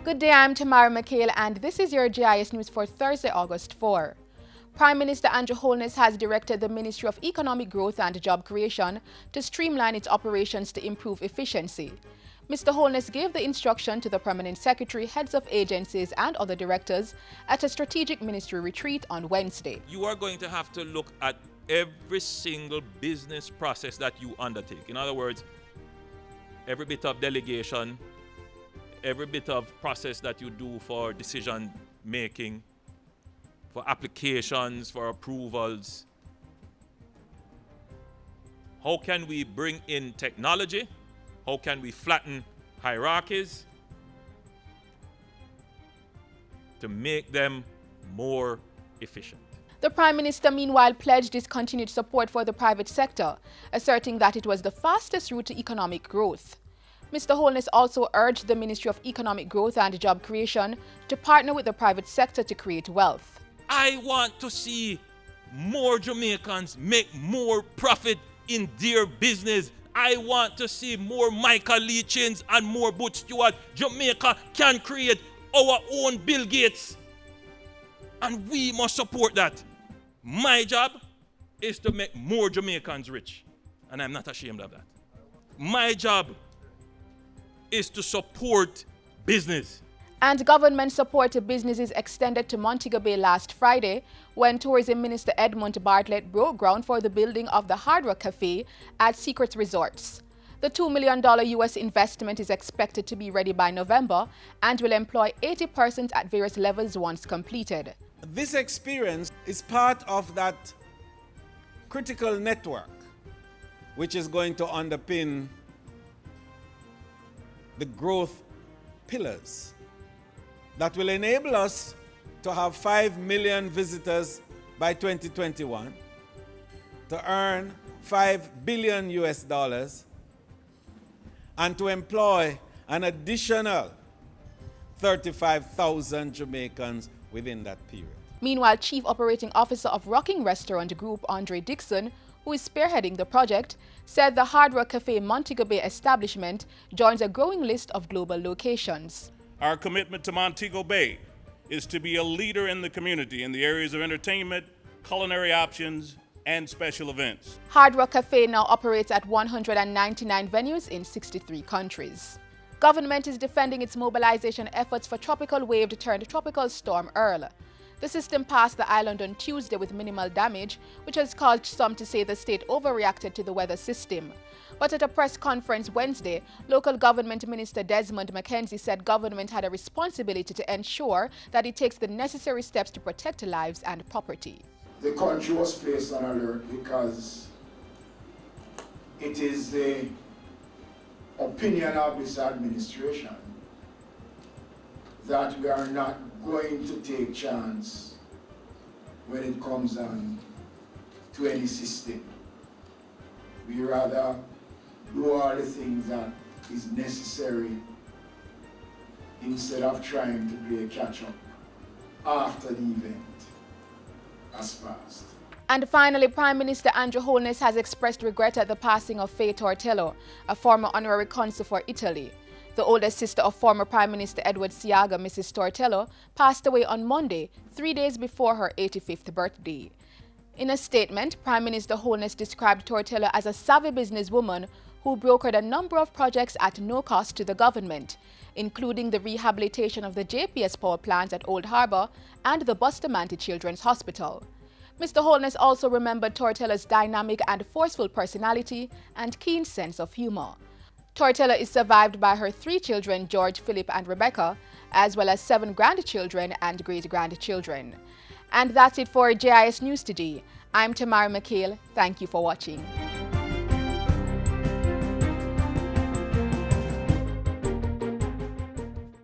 Good day, I'm Tamara McHale, and this is your JIS News for Thursday, August 4. Prime Minister Andrew Holness has directed the Ministry of Economic Growth and Job Creation to streamline its operations to improve efficiency. Mr. Holness gave the instruction to the Permanent Secretary, heads of agencies and other directors at a strategic ministry retreat on Wednesday. You are going to have to look at every single business process that you undertake. In other words, every bit of delegation, every bit of process that you do for decision making, for applications, for approvals. How can we bring in technology? How can we flatten hierarchies to make them more efficient? The Prime Minister, meanwhile, pledged his continued support for the private sector, asserting that it was the fastest route to economic growth. Mr. Holness also urged the Ministry of Economic Growth and Job Creation to partner with the private sector to create wealth. I want to see more Jamaicans make more profit in their business. I want to see more Michael Leachins and more Butch Stewart. Jamaica can create our own Bill Gates. And we must support that. My job is to make more Jamaicans rich. And I'm not ashamed of that. My job is to support business. And government support to businesses extended to Montego Bay last Friday when Tourism Minister Edmund Bartlett broke ground for the building of the Hard Rock Cafe at Secret Resorts. The $2 million US investment is expected to be ready by November and will employ 80 persons at various levels once completed. This experience is part of that critical network which is going to underpin the growth pillars that will enable us to have 5 million visitors by 2021, to earn $5 billion US, and to employ an additional 35,000 Jamaicans within that period. Meanwhile, Chief Operating Officer of Rocking Restaurant Group, Andre Dixon, who is spearheading the project, said the Hard Rock Cafe Montego Bay establishment joins a growing list of global locations. Our commitment to Montego Bay is to be a leader in the community in the areas of entertainment, culinary options, and special events. Hard Rock Cafe now operates at 199 venues in 63 countries. Government is defending its mobilization efforts for tropical wave to turn to Tropical Storm Earl. The system passed the island on Tuesday with minimal damage, which has caused some to say the state overreacted to the weather system. But at a press conference Wednesday, local government minister Desmond McKenzie said government had a responsibility to ensure that it takes the necessary steps to protect lives and property. The country was placed on alert because it is the opinion of this administration that we are not going to take chance when it comes on to any system. We rather do all the things that is necessary instead of trying to play catch-up after the event has passed. And finally, Prime Minister Andrew Holness has expressed regret at the passing of Faye Tortello, a former honorary consul for Italy. The oldest sister of former Prime Minister Edward Siaga, Mrs. Tortello, passed away on Monday, 3 days before her 85th birthday. In a statement, Prime Minister Holness described Tortello as a savvy businesswoman who brokered a number of projects at no cost to the government, including the rehabilitation of the JPS power plants at Old Harbour and the Bustamante Children's Hospital. Mr. Holness also remembered Tortello's dynamic and forceful personality and keen sense of humor. Tortello is survived by her 3 children, George, Philip and Rebecca, as well as 7 grandchildren and great-grandchildren. And that's it for JIS News Today. I'm Tamara McHale. Thank you for watching.